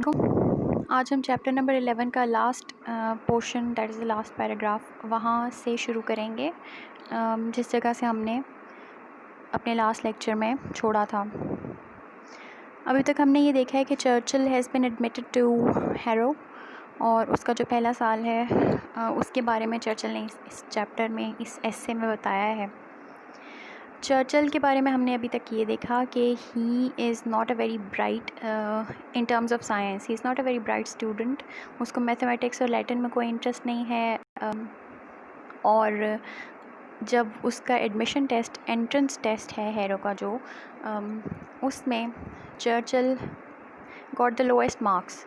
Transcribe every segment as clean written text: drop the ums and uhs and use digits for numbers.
आज हम chapter number 11 का last portion, that is the last paragraph, वहाँ से शुरू करेंगे जिस जगह से हमने अपने लास्ट लेक्चर में छोड़ा था। अभी तक हमने ये देखा है कि Churchill has been admitted to Harrow, और उसका जो पहला साल है उसके बारे में चर्चिल ने इस चैप्टर में, इस एस्से में बताया है। चर्चिल के बारे में हमने अभी तक ये देखा कि he is not a very bright in terms of science, he is not a very bright student. उसको मैथमेटिक्स और लैटिन में कोई इंटरेस्ट नहीं है, और जब उसका एडमिशन टेस्ट, एंट्रेंस टेस्ट है हैरो का जो, उसमें Churchill got the lowest marks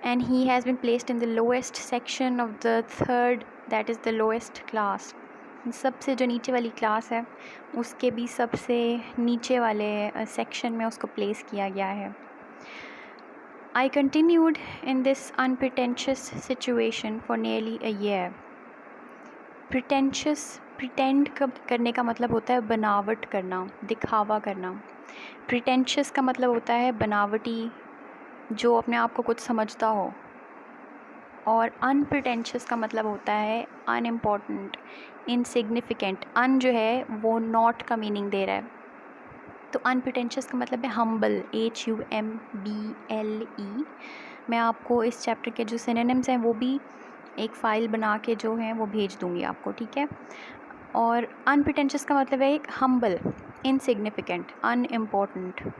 and he has been placed in the lowest section of the third, that is the lowest class. सबसे जो नीचे वाली क्लास है उसके भी सबसे नीचे वाले सेक्शन में उसको प्लेस किया गया है। I continued in this unpretentious situation for nearly a year. Pretentious, pretend करने का मतलब होता है बनावट करना, दिखावा करना। Pretentious का मतलब होता है बनावटी, जो अपने आप को कुछ समझता हो। और अनप्रिटेंशियस का मतलब होता है अनइम्पॉर्टेंट, इनसिग्निफिकेंट। अन जो है वो नॉट का मीनिंग दे रहा है, तो अनप्रिटेंशियस का मतलब है हम्बल, HUMBLE। मैं आपको इस चैप्टर के जो सिनोनिम्स हैं वो भी एक फ़ाइल बना के जो है वो भेज दूँगी आपको, ठीक है। और अनप्रिटेंशियस का मतलब है एक humble, insignificant, unimportant.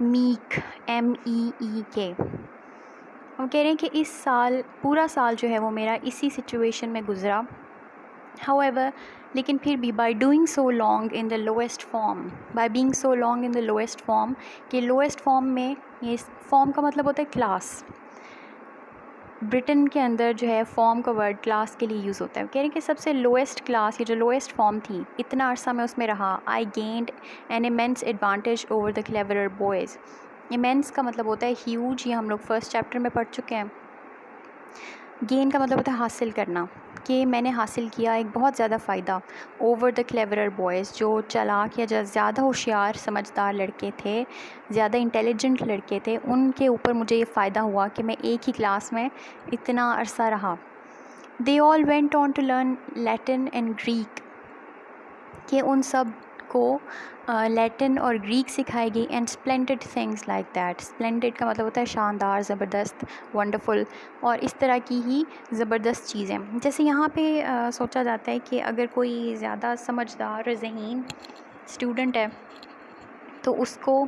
Meek, MEEK। हम कह रहे हैं कि इस साल, पूरा साल जो है वो मेरा इसी सिचुएशन में गुज़रा। However, लेकिन फिर भी by doing so long in the lowest form, by being so long in the lowest form, कि lowest form में, ये form का मतलब होता है क्लास। ब्रिटेन के अंदर जो है फॉर्म का वर्ड क्लास के लिए यूज़ होता है। कह रहे हैं कि सबसे लोएस्ट क्लास, ये जो लोएस्ट फॉर्म थी, इतना अरसा मैं उसमें रहा। I gained an immense advantage over the cleverer boys. Immense का मतलब होता है ह्यूज, ये हम लोग फर्स्ट चैप्टर में पढ़ चुके हैं। गेन का मतलब होता है हासिल करना, कि मैंने हासिल किया एक बहुत ज़्यादा फ़ायदा ओवर द क्लेवरर बॉयज़, जो चालाक या जो ज़्यादा होशियार समझदार लड़के थे, ज़्यादा इंटेलिजेंट लड़के थे, उनके ऊपर मुझे ये फ़ायदा हुआ कि मैं एक ही क्लास में इतना अरसा रहा। They all went on to learn Latin and Greek, कि उन सब को लैटिन और ग्रीक सिखाई गई। And splendid things like that. Splendid का मतलब होता है शानदार, ज़बरदस्त, वंडरफुल, और इस तरह की ही ज़बरदस्त चीज़ें। जैसे यहाँ पे सोचा जाता है कि अगर कोई ज़्यादा समझदार और ज़हीन स्टूडेंट है तो उसको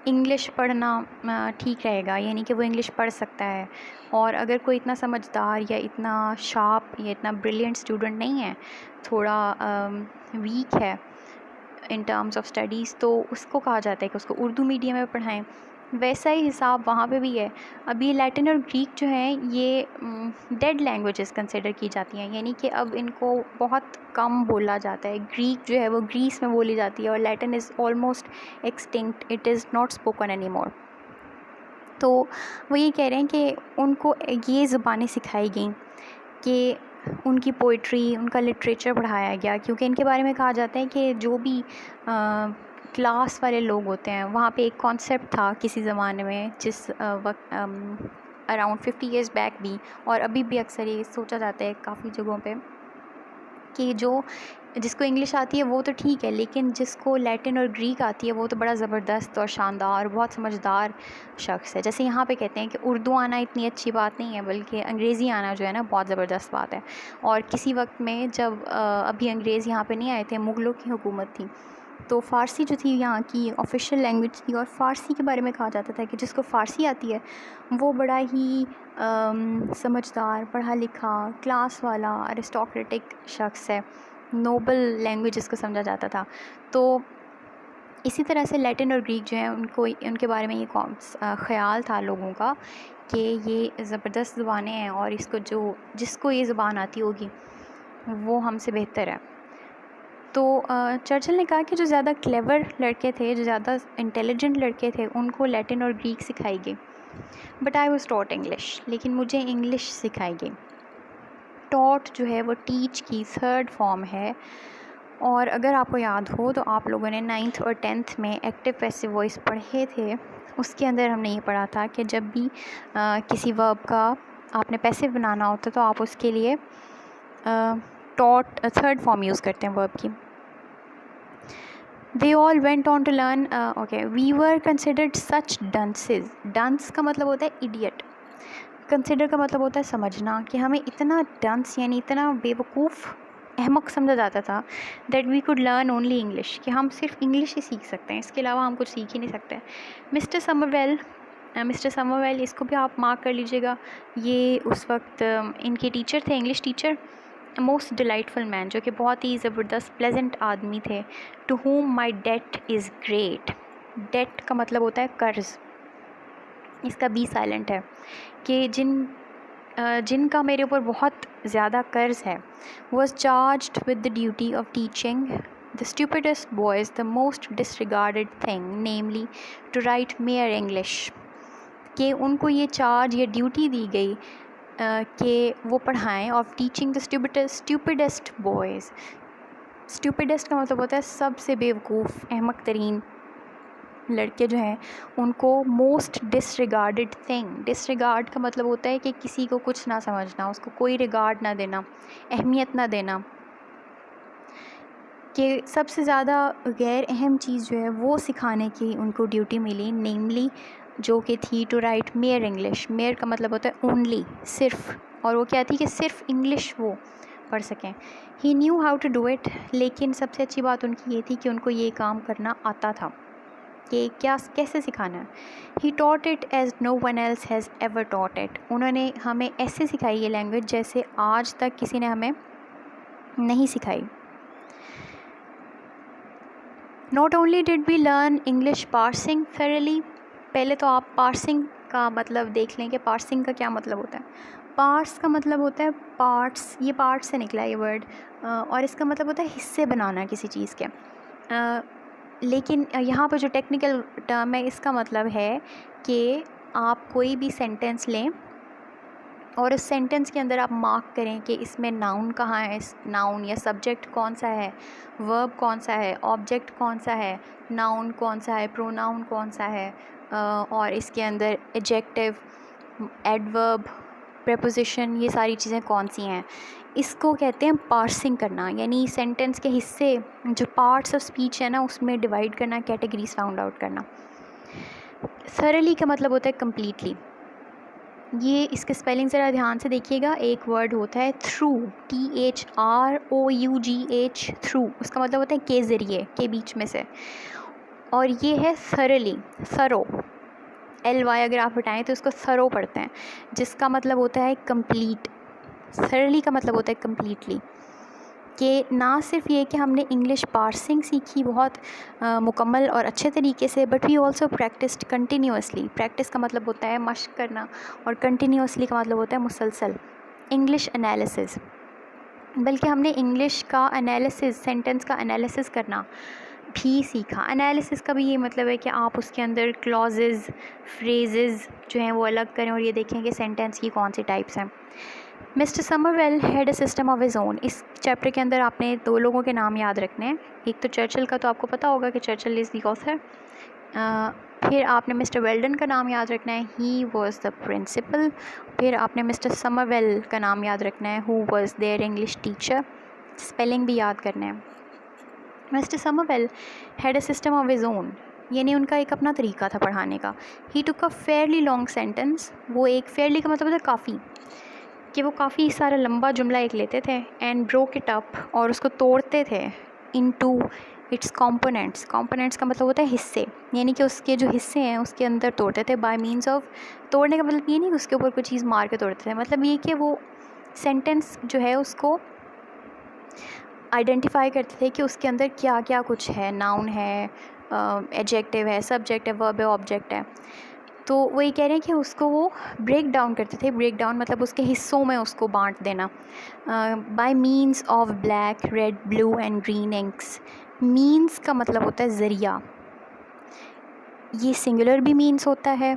इंग्लिश पढ़ना ठीक रहेगा, यानी कि वो इंग्लिश पढ़ सकता है। और अगर कोई इतना समझदार या इतना शार्प या इतना ब्रिलियंट स्टूडेंट नहीं है, थोड़ा वीक है इन टर्म्स ऑफ स्टडीज़, तो उसको कहा जाता है कि उसको उर्दू मीडियम में पढ़ाएं। वैसा ही हिसाब वहाँ पे भी है। अब ये लैटिन और ग्रीक जो हैं ये डेड लैंग्वेजेस कंसिडर की जाती हैं, यानी कि अब इनको बहुत कम बोला जाता है। ग्रीक जो है वो ग्रीस में बोली जाती है, और Latin is almost extinct, it is not spoken any more. तो वो ये कह रहे हैं कि उनको ये ज़ुबानें सिखाई गई, कि उनकी पोइट्री, उनका लिटरेचर पढ़ाया गया, क्योंकि इनके बारे में कहा जाता है कि जो भी क्लास वाले लोग होते हैं, वहाँ पे एक कॉन्सेप्ट था किसी ज़माने में, जिस वक्त अराउंड 50 ईयर्स बैक भी, और अभी भी अक्सर ये सोचा जाता है काफ़ी जगहों पे, कि जिसको इंग्लिश आती है वो तो ठीक है, लेकिन जिसको लैटिन और ग्रीक आती है वो तो बड़ा ज़बरदस्त और शानदार, बहुत समझदार शख्स है। जैसे यहाँ पे कहते हैं कि उर्दू आना इतनी अच्छी बात नहीं है, बल्कि अंग्रेज़ी आना जो है ना बहुत ज़बरदस्त बात है। और किसी वक्त में जब अभी अंग्रेज़ यहाँ पे नहीं आए थे, मुग़लों की हुकूमत थी, तो फ़ारसी जो थी यहाँ की ऑफिशियल लैंग्वेज थी, और फ़ारसी के बारे में कहा जाता था कि जिसको फ़ारसी आती है वो बड़ा ही समझदार, पढ़ा लिखा, क्लास वाला, अरिस्टोक्रेटिक शख्स है, नोबल लैंग्वेज जिसको समझा जाता था। तो इसी तरह से लैटिन और ग्रीक जो है, उनको, उनके बारे में ये ख़्याल था लोगों का कि ये ज़बरदस्त ज़ुबानें हैं, और जिसको ये ज़ुबान आती होगी वो हमसे बेहतर है। तो चर्चिल ने कहा कि जो ज़्यादा क्लेवर लड़के थे, जो ज़्यादा इंटेलिजेंट लड़के थे, उनको लैटिन और ग्रीक सिखाई गई। But I was taught English, लेकिन मुझे इंग्लिश सिखाई गई। टॉट जो है वो टीच की थर्ड फॉर्म है, और अगर आपको याद हो तो आप लोगों ने 9th और 10th में एक्टिव पैसिव वॉइस पढ़े थे, उसके अंदर हमने ये पढ़ा था कि जब भी किसी वर्ब का आपने पैसिव बनाना होता है तो आप उसके लिए टॉट थर्ड फॉर्म यूज़ करते हैं वर्ब की। They all went on to learn okay, we were considered such dunces. Dunce का मतलब होता है idiot, कंसिडर का मतलब होता है समझना, कि हमें इतना डंस यानी इतना बेवकूफ़ अहमक समझा जाता था that we could learn only English, कि हम सिर्फ इंग्लिश ही सीख सकते हैं, इसके अलावा हम कुछ सीख ही नहीं सकते। मिस्टर समरवेल इसको भी आप मार्क कर लीजिएगा, ये उस वक्त इनके टीचर थे, English teacher, most delightful man, जो कि बहुत ही ज़बरदस्त प्लेजेंट आदमी थे। To whom my debt is great. Debt का मतलब होता है कर्ज़, इसका बी साइलेंट है, कि जिनका मेरे ऊपर बहुत ज़्यादा कर्ज़ है। Was charged with the duty of teaching the stupidest boys the most disregarded thing, namely to write mere English, कि उनको ये चार्ज या ड्यूटी दी गई कि वो पढ़ाएं, of teaching the stupidest boys. Stupidest का मतलब होता है सबसे बेवकूफ़ अहमक तरीन लड़के जो हैं उनको मोस्ट डिसरिगार्डेड थिंग। डिसरिगार्ड का मतलब होता है कि किसी को कुछ ना समझना, उसको कोई रिगार्ड ना देना, अहमियत ना देना, कि सबसे ज़्यादा गैर अहम चीज़ जो है वो सिखाने की उनको ड्यूटी मिली, नेमली जो कि थी to write mere English. Mere का मतलब होता है ओनली, सिर्फ, और वो क्या थी कि सिर्फ इंग्लिश वो पढ़ सकें। He knew how to do it, लेकिन सबसे अच्छी बात उनकी ये थी कि उनको ये काम करना आता था कि क्या कैसे सिखाना है। He taught it as no one else has ever taught it, उन्होंने हमें ऐसे सिखाई ये लैंग्वेज जैसे आज तक किसी ने हमें नहीं सिखाई। Not only did we learn English parsing thoroughly, पहले तो आप पार्सिंग का मतलब देख लें कि पार्सिंग का क्या मतलब होता है। पार्स का मतलब होता है पार्ट्स, ये पार्ट्स से निकला ये वर्ड, और इसका मतलब होता है हिस्से बनाना किसी चीज़ के। लेकिन यहाँ पर जो टेक्निकल टर्म है इसका मतलब है कि आप कोई भी सेंटेंस लें और उस सेंटेंस के अंदर आप मार्क करें कि इसमें नाउन कहाँ है, नाउन या सब्जेक्ट कौन सा है, वर्ब कौन सा है, ऑब्जेक्ट कौन सा है, नाउन कौन सा है, प्रोनाउन कौन सा है, और इसके अंदर एडजेक्टिव, एडवर्ब, प्रेपोजिशन, ये सारी चीज़ें कौन सी हैं। इसको कहते हैं पार्सिंग करना, यानी सेंटेंस के हिस्से जो पार्ट्स ऑफ स्पीच है ना उसमें डिवाइड करना, कैटेगरीज फाउंड आउट करना। थरली का मतलब होता है कम्प्लीटली। ये इसके स्पेलिंग ज़रा ध्यान से देखिएगा। एक वर्ड होता है थ्रू, THROUGH, थ्रू, उसका मतलब होता है के ज़रिए, के बीच में से, और ये है थरली, थरो, LY अगर आप हटाएं तो उसको थरो पढ़ते हैं, जिसका मतलब होता है कंप्लीट। थरली का मतलब होता है कम्प्लीटली, कि ना सिर्फ ये कि हमने इंग्लिश पार्सिंग सीखी बहुत मुकम्मल और अच्छे तरीके से, but we also practised continuously. Practice का मतलब होता है मश्क करना, और कंटिन्यूसली का मतलब होता है मुसलसल। इंग्लिश एनालिसिस, बल्कि हमने इंग्लिश का एनालिसिस, सेंटेंस का एनालिसिस करना भी सीखा। एनालिसिस का भी ये मतलब है कि आप उसके अंदर क्लॉजेज़, फ्रेजेज़ जो हैं वो अलग करें और ये देखें कि सेंटेंस की कौन सी टाइप्स हैं। Mister Somervell had a system of his own. इस चैप्टर के अंदर आपने दो लोगों के नाम याद रखने हैं, एक तो चर्चिल का, तो आपको पता होगा कि चर्चिल इज़ द ऑथर। फिर आपने मिस्टर वेल्डन का नाम याद रखना है, ही वॉज द प्रिंसिपल। फिर आपने मिस्टर समरवेल का नाम याद रखना है, who was their English teacher. Spelling भी याद करना है। Mister Somervell had a system of his own, यानी उनका एक अपना तरीका था पढ़ाने का। He took a fairly long sentence, वो एक फेयरली का मतलब होता है काफ़ी, कि वो काफ़ी सारा लंबा जुमला एक लेते थे, एंड ब्रोक इट अप, और उसको तोड़ते थे इनटू इट्स कंपोनेंट्स। कंपोनेंट्स का मतलब होता है हिस्से, यानी कि उसके जो हिस्से हैं उसके अंदर तोड़ते थे। बाय मीन्स ऑफ, तोड़ने का मतलब ये नहीं कि उसके ऊपर कोई चीज़ मार के तोड़ते थे, मतलब ये कि वो सेंटेंस जो है उसको आइडेंटिफाई करते थे कि उसके अंदर क्या क्या कुछ है, नाउन है, एडजेक्टिव है, सब्जेक्ट है, वर्ब है, ऑब्जेक्ट है। तो वो ये कह रहे हैं कि उसको वो ब्रेक डाउन करते थे। ब्रेक डाउन मतलब उसके हिस्सों में उसको बांट देना। Bye means of black, red, blue and green inks. Means का मतलब होता है ज़रिया, ये सिंगुलर भी मीन्स होता है,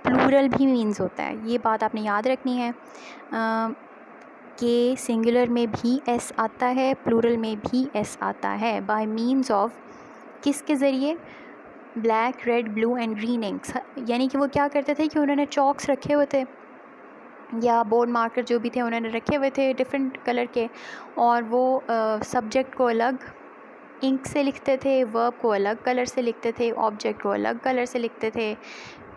प्लूरल भी मीन्स होता है, ये बात आपने याद रखनी है कि सिंगुलर में भी एस आता है, प्लूरल में भी एस आता है। बाय मीन्स ऑफ, किसके ज़रिए, black, red, blue and green inks. यानी कि वो क्या करते थे कि उन्होंने चॉक्स रखे हुए थे या बोर्ड मार्कर जो भी थे उन्होंने रखे हुए थे डिफरेंट कलर के, और वो सब्जेक्ट को अलग इंक से लिखते थे, वर्ब को अलग कलर से लिखते थे, ऑब्जेक्ट को अलग कलर से लिखते थे,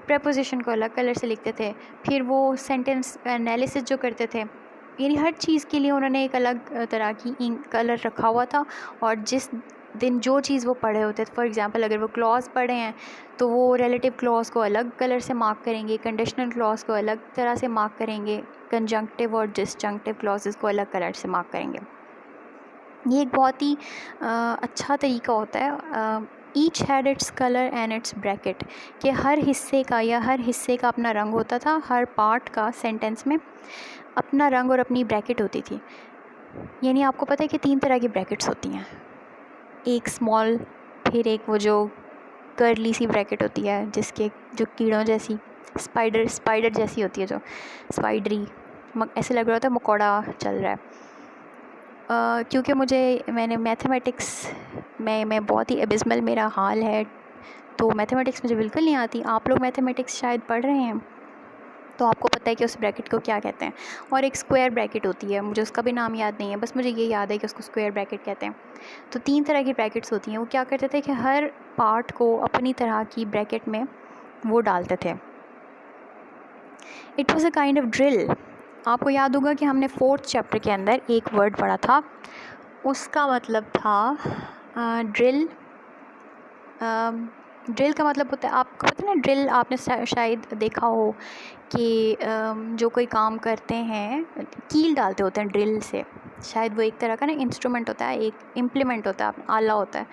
प्रेपोजिशन को अलग कलर से लिखते थे। फिर वो सेंटेंस एनालिसिस जो करते थे, यानी हर चीज़ के लिए उन्होंने एक अलग तरह की इंक कलर रखा हुआ था। और जिस दिन जो चीज़ वो पढ़े होते थे, फॉर एग्ज़ाम्पल अगर वो क्लॉज पढ़े हैं तो वो रिलेटिव क्लॉज को अलग कलर से मार्क करेंगे, कंडीशनल क्लॉज को अलग तरह से मार्क करेंगे, कंजंक्टिव और डिसजंक्टिव क्लॉजेस को अलग कलर से मार्क करेंगे। ये एक बहुत ही अच्छा तरीका होता है। Each had its colour and it's bracket, कि हर हिस्से का या हर हिस्से का अपना रंग होता था, हर पार्ट का सेंटेंस में अपना रंग और अपनी ब्रैकेट होती थी। यानी आपको पता है कि 3 तरह की ब्रैकेट्स होती हैं, एक स्मॉल, फिर एक वो जो कर्ली सी ब्रैकेट होती है जिसके जो कीड़ों जैसी स्पाइडर जैसी होती है, जो स्पाइडरी, ऐसे लग रहा होता है मकोड़ा चल रहा है। क्योंकि मैंने मैथमेटिक्स में मैं बहुत ही एबिस्मल मेरा हाल है, तो मैथमेटिक्स मुझे बिल्कुल नहीं आती। आप लोग मैथमेटिक्स शायद पढ़ रहे हैं तो आपको पता है कि उस ब्रैकेट को क्या कहते हैं। और एक स्क्वायर ब्रैकेट होती है, मुझे उसका भी नाम याद नहीं है, बस मुझे ये याद है कि उसको स्क्वायर ब्रैकेट कहते हैं। तो 3 तरह की ब्रैकेट्स होती हैं। वो क्या करते थे कि हर पार्ट को अपनी तरह की ब्रैकेट में वो डालते थे। It was a kind of drill. आपको याद होगा कि हमने 4th चैप्टर के अंदर एक वर्ड पढ़ा था, उसका मतलब था ड्रिल। ड्रिल का मतलब होता है, आपको पता है ना, ड्रिल आपने शायद देखा हो कि जो कोई काम करते हैं कील डालते होते हैं ड्रिल से, शायद वो एक तरह का ना इंस्ट्रूमेंट होता है, एक इम्प्लीमेंट होता है, आला होता है,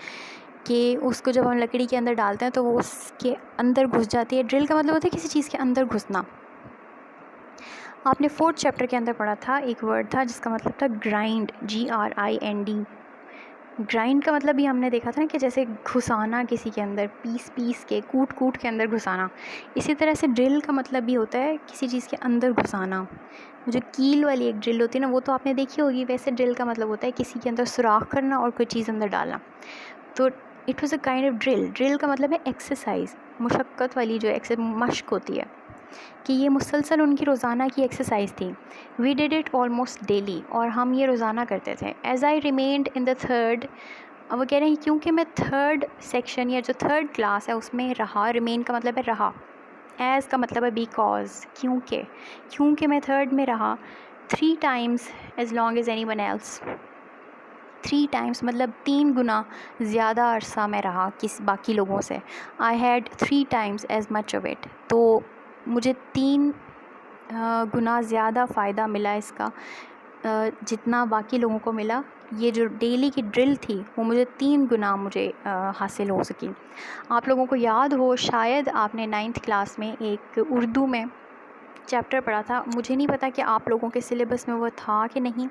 कि उसको जब हम लकड़ी के अंदर डालते हैं तो वो उसके अंदर घुस जाती है। ड्रिल का मतलब होता है किसी चीज़ के अंदर घुसना। आपने 4th चैप्टर के अंदर पढ़ा था, एक वर्ड था जिसका मतलब था ग्राइंड, GRIND। ग्राइंड का मतलब भी हमने देखा था ना कि जैसे घुसाना किसी के अंदर, पीस के, कूट के अंदर घुसाना। इसी तरह से ड्रिल का मतलब भी होता है किसी चीज़ के अंदर घुसाना। जो कील वाली एक ड्रिल होती है ना, वो तो आपने देखी होगी। वैसे ड्रिल का मतलब होता है किसी के अंदर सुराख करना और कोई चीज़ अंदर डालना। तो it was a kind of drill. Drill का मतलब है एक्सरसाइज, मुशक्क़त वाली जो मशक होती है, कि ये मुसलसल उनकी रोज़ाना की एक्सरसाइज थी। We did it almost daily, और हम ये रोज़ाना करते थे। As I remained in the third, अब वो कह रहे हैं क्योंकि मैं 3rd सेक्शन या जो 3rd क्लास है उसमें रहा। रिमेन का मतलब है रहा, एज़ का मतलब है बिकॉज, क्योंकि मैं 3rd में रहा। 3 times as long as anyone else. 3 times मतलब 3 गुना ज़्यादा अरसा में रहा बाकी लोगों से। I had 3 times as much of it, तो मुझे 3 गुना ज़्यादा फ़ायदा मिला इसका जितना बाकी लोगों को मिला। ये जो डेली की ड्रिल थी वो मुझे 3 गुना हासिल हो सकी। आप लोगों को याद हो शायद आपने 9th क्लास में एक उर्दू में चैप्टर पढ़ा था, मुझे नहीं पता कि आप लोगों के सिलेबस में वो था कि नहीं,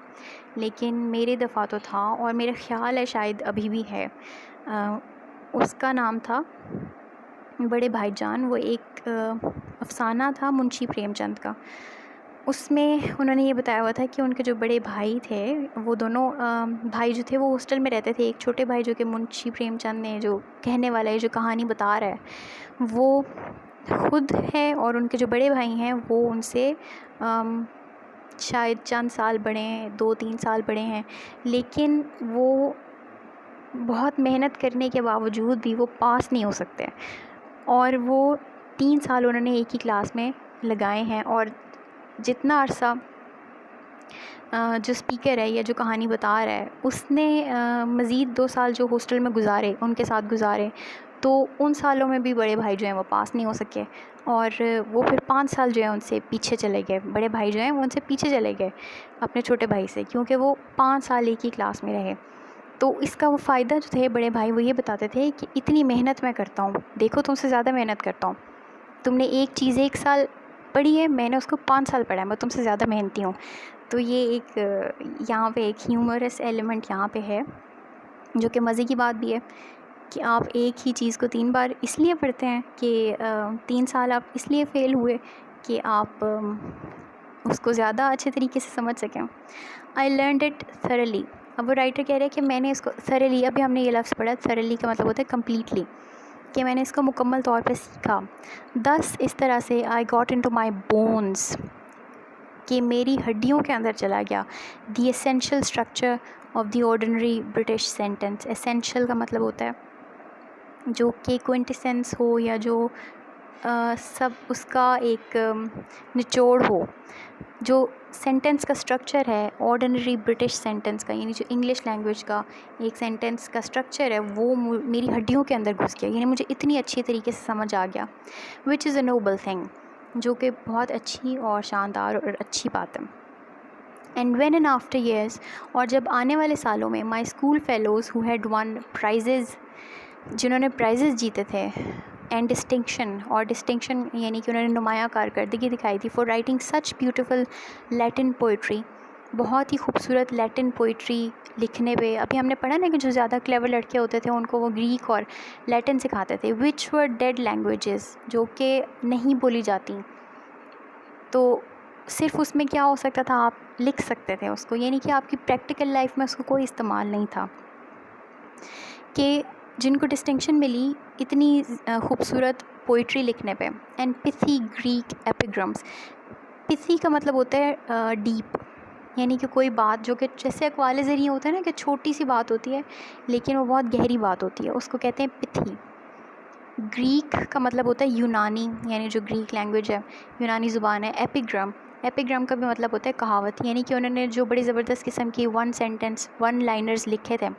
लेकिन मेरे दफ़ा तो था और मेरा ख़्याल है शायद अभी भी है। उसका नाम था बड़े भाईजान। वो एक अफ़साना था मुंशी प्रेमचंद का। उसमें उन्होंने ये बताया हुआ था कि उनके जो बड़े भाई थे, वो दोनों भाई जो थे वो हॉस्टल में रहते थे। एक छोटे भाई जो कि मुंशी प्रेमचंद ने जो कहने वाला है, जो कहानी बता रहा है, वो खुद है, और उनके जो बड़े भाई हैं वो उनसे शायद चंद साल बड़े हैं, 2-3 साल बड़े हैं, लेकिन वो बहुत मेहनत करने के बावजूद भी वो पास नहीं हो सकते। और वो 3 साल उन्होंने एक ही क्लास में लगाए हैं, और जितना अरसा जो स्पीकर है या जो कहानी बता रहा है उसने मज़ीद 2 साल जो हॉस्टल में गुजारे, उनके साथ गुजारे, तो उन सालों में भी बड़े भाई जो हैं वो पास नहीं हो सके, और वो फिर 5 साल जो है उनसे पीछे चले गए। बड़े भाई जो हैं वो उनसे पीछे चले गए अपने छोटे भाई से, क्योंकि वो 5 साल एक ही क्लास में रहे। तो इसका वो फ़ायदा जो थे बड़े भाई वो ये बताते थे कि इतनी मेहनत मैं करता हूँ, देखो तुमसे ज़्यादा मेहनत करता हूँ, तुमने एक चीज़ 1 साल पढ़ी है, मैंने उसको 5 साल पढ़ा है, मैं तुमसे ज़्यादा मेहनती हूँ। तो ये एक यहाँ पे एक ह्यूमरस एलिमेंट यहाँ पे है, जो कि मज़े की बात भी है कि आप एक ही चीज़ को 3 बार इसलिए पढ़ते हैं कि 3 साल आप इसलिए फ़ेल हुए कि आप उसको ज़्यादा अच्छे तरीके से समझ सकें। I learned it thoroughly. अब वो राइटर कह रहे हैं कि मैंने इसको थरली, अभी हमने ये लफ्ज़ पढ़ा, थरली का मतलब होता है कम्प्लीटली। कि मैंने इसको मुकम्मल तौर पे सीखा। दस इस तरह से I got into my bones, कि मेरी हड्डियों के अंदर चला गया। The essential structure of the ordinary British sentence. Essential का मतलब होता है जो कि क्विंटेसेंस हो, या जो सब उसका एक निचोड़ हो। जो सेंटेंस का स्ट्रक्चर है ऑर्डिनरी ब्रिटिश सेंटेंस का, यानी जो इंग्लिश लैंग्वेज का एक सेंटेंस का स्ट्रक्चर है, वो मेरी हड्डियों के अंदर घुस गया, यानी मुझे इतनी अच्छी तरीके से समझ आ गया। Which is a Nobel thing, जो कि बहुत अच्छी और शानदार और अच्छी बात है। And when in after years, और जब आने वाले सालों में, my school fellows who had one prices, जिन्होंने प्राइजेज़ जीते थे, एंड डिस्टिंक्शन, और डिस्टिंक्शन यानी कि उन्होंने नुमाया कारकर्दगी दिखाई थी, for writing such beautiful Latin poetry, बहुत ही खूबसूरत लैटिन पोइट्री लिखने पे। अभी हमने पढ़ा ना कि जो ज़्यादा क्लेवर लड़के होते थे उनको वो ग्रीक और लैटिन सिखाते थे, विच वर डेड लैंग्वेजेस, जो कि नहीं बोली जाती। तो सिर्फ उसमें क्या हो सकता था, आप लिख सकते थे उसको, यानी कि आपकी प्रैक्टिकल लाइफ में उसको कोई इस्तेमाल नहीं था। कि जिनको डिस्टिंक्शन मिली इतनी खूबसूरत पोइट्री लिखने पे। एंड पिथी ग्रीक एपिग्राम्स, पिथी का मतलब होता है डीप, यानी कि कोई बात जो कि जैसे अक़वाले ज़रिए होता है ना, कि छोटी सी बात होती है लेकिन वो बहुत गहरी बात होती है, उसको कहते हैं पिथी। ग्रीक का मतलब होता है यूनानी, यानी जो ग्रीक लैंग्वेज है, यूनानी ज़ुबान है। एपिग्राम, एपिग्राम का भी मतलब होता है कहावत, यानी कि उन्होंने जो बड़ी ज़बरदस्त किस्म की वन सेंटेंस वन लाइनर्स लिखे थे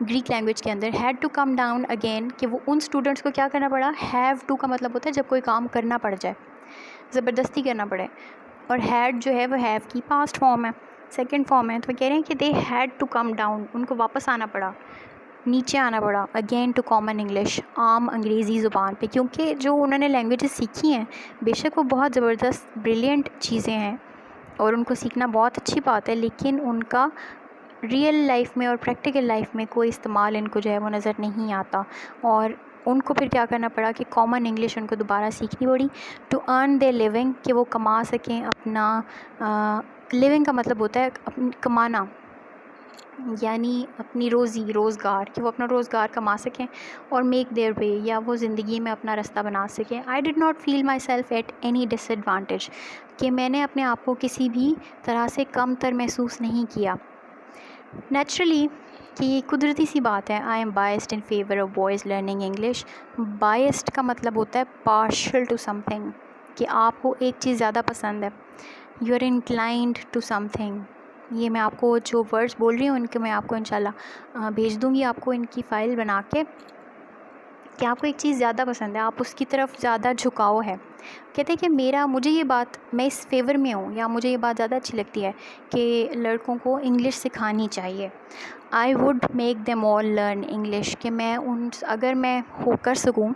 ग्रीक लैंग्वेज के अंदर। Had to come down again, कि वो उन स्टूडेंट्स को क्या करना पड़ा। हैव टू का मतलब होता है जब कोई काम करना पड़ जाए, ज़बरदस्ती करना पड़े। और हैड जो है वो हैव की पास्ट फॉर्म है, सेकंड फॉर्म है। तो कह रहे हैं कि they had to come down, उनको वापस आना पड़ा, नीचे आना पड़ा, अगेन टू कॉमन इंग्लिश, आम अंग्रेज़ी ज़ुबान पे। क्योंकि जो उन्होंने लैंग्वेजेस सीखी हैं बेशक वो बहुत ज़बरदस्त ब्रिलियंट चीज़ें हैं और उनको सीखना बहुत अच्छी बात है, लेकिन उनका रियल लाइफ में और प्रैक्टिकल लाइफ में कोई इस्तेमाल इनको जो है वो नज़र नहीं आता। और उनको फिर क्या करना पड़ा कि कॉमन इंग्लिश उनको दोबारा सीखनी पड़ी, टू अर्न देयर लिविंग, कि वो कमा सकें अपना। लिविंग का मतलब होता है कमाना, यानी अपनी रोज़गार, कि वो अपना रोज़गार कमा सकें। और मेक देयर वे, या वो ज़िंदगी में अपना रास्ता बना सकें। I did not feel my self at any disadvantage, कि मैंने अपने आप को किसी भी तरह से कम तर महसूस नहीं किया। नेचुरली, कि ये कुदरती सी बात है। I am biased in favour of boys learning English. Biased का मतलब होता है पार्शल टू समथिंग, कि आपको एक चीज़ ज़्यादा पसंद है। You are inclined to something. ये मैं आपको जो वर्ड्स बोल रही हूँ उनके मैं आपको इंशाल्लाह भेज दूँगी आपको इनकी फ़ाइल बना के, कि आपको एक चीज़ ज़्यादा पसंद है, आप उसकी तरफ ज़्यादा झुकाव है। कहते हैं कि मुझे ये बात, मैं इस फेवर में हूँ, या मुझे ये बात ज़्यादा अच्छी लगती है कि लड़कों को इंग्लिश सिखानी चाहिए। I would make them all learn English, कि मैं अगर मैं हो कर सकूँ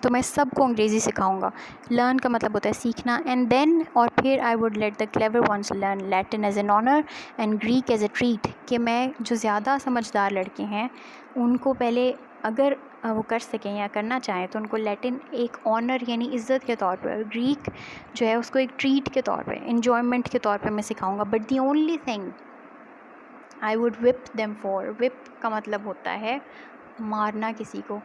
तो मैं सबको अंग्रेज़ी सिखाऊंगा। लर्न का मतलब होता है सीखना। एंड देन, और फिर I would let the clever ones learn Latin as an honour and Greek as a treat, कि मैं जो ज़्यादा समझदार लड़के हैं उनको पहले अगर वो कर सकें या करना चाहें तो उनको लैटिन एक ऑनर यानी इज़्ज़त के तौर पर, ग्रीक जो है उसको एक ट्रीट के तौर पे, इन्जॉयमेंट के तौर पे मैं सिखाऊंगा। But the only thing I would whip them for, whip का मतलब होता है मारना किसी को।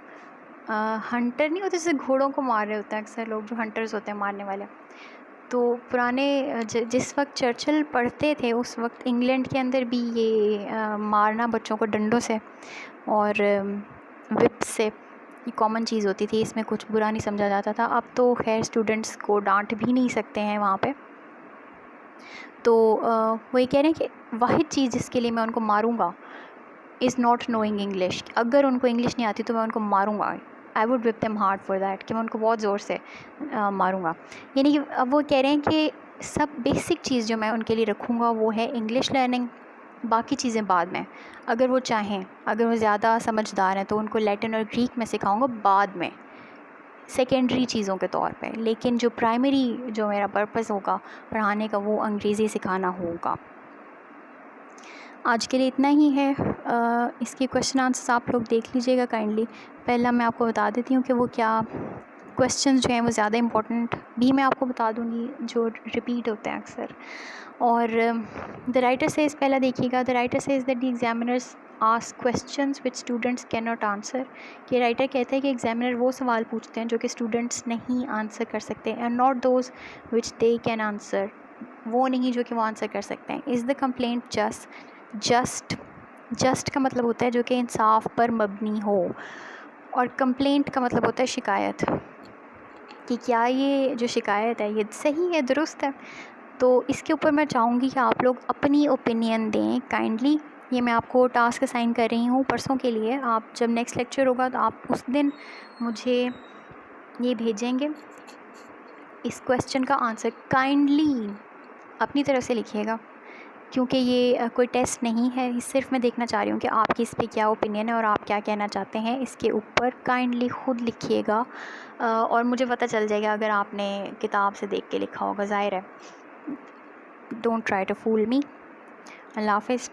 हंटर नहीं होते जैसे घोड़ों को मार रहे होते हैं अक्सर लोग, जो हंटर्स होते हैं मारने वाले। तो पुराने जिस वक्त चर्चिल पढ़ते थे उस वक्त इंग्लैंड के अंदर भी ये मारना बच्चों को डंडों से और विप से ये कॉमन चीज़ होती थी, इसमें कुछ बुरा नहीं समझा जाता था। अब तो खैर स्टूडेंट्स को डांट भी नहीं सकते हैं वहाँ पे। तो वो ये कह रहे हैं कि वाहिद चीज़ जिसके लिए मैं उनको मारूंगा इज़ नॉट नोइंग इंग्लिश। अगर उनको इंग्लिश नहीं आती तो मैं उनको मारूंगा। I would whip them hard for that, कि मैं उनको बहुत ज़ोर से मारूंगा। यानी कि अब वो कह रहे हैं कि सब बेसिक चीज़ जो मैं उनके लिए रखूँगा वो है इंग्लिश लर्निंग, बाकी चीज़ें बाद में। अगर वो चाहें, अगर वो ज़्यादा समझदार हैं तो उनको लैटिन और ग्रीक में सिखाऊंगा बाद में, सेकेंडरी चीज़ों के तौर पे। लेकिन जो प्राइमरी जो मेरा पर्पस होगा पढ़ाने का वो अंग्रेज़ी सिखाना होगा। आज के लिए इतना ही है। इसके क्वेश्चन आंसर्स आप लोग देख लीजिएगा काइंडली। पहला मैं आपको बता देती हूँ कि वो क्या क्वेश्चंस जो हैं वो ज़्यादा इंपॉर्टेंट भी मैं आपको बता दूंगी, जो रिपीट होते हैं अक्सर। और द राइटर सेज, पहला देखिएगा, the writer says that the examiners ask questions which students can not answer, कि राइटर कहते हैं कि एग्जामिनर वो सवाल पूछते हैं जो कि स्टूडेंट्स नहीं आंसर कर सकते, and not those which they can answer, वो नहीं जो कि वो आंसर कर सकते हैं। इज़ द कंप्लेंट जस्ट का मतलब होता है जो कि इंसाफ पर मबनी हो, और कंप्लेंट का मतलब होता है शिकायत, कि क्या ये जो शिकायत है ये सही है, दुरुस्त है। तो इसके ऊपर मैं चाहूँगी कि आप लोग अपनी ओपिनियन दें काइंडली। ये मैं आपको टास्क असाइन कर रही हूँ परसों के लिए। आप जब नेक्स्ट लेक्चर होगा तो आप उस दिन मुझे ये भेजेंगे, इस क्वेश्चन का आंसर काइंडली अपनी तरफ से लिखिएगा, क्योंकि ये कोई टेस्ट नहीं है, सिर्फ मैं देखना चाह रही हूँ कि आपकी इस पे क्या ओपिनियन है और आप क्या कहना चाहते हैं। इसके ऊपर काइंडली ख़ुद लिखिएगा, और मुझे पता चल जाएगा अगर आपने किताब से देख के लिखा होगा, ज़ाहिर है। डोंट ट्राई टू फूल मी। अल्लाह हाफ़िज़।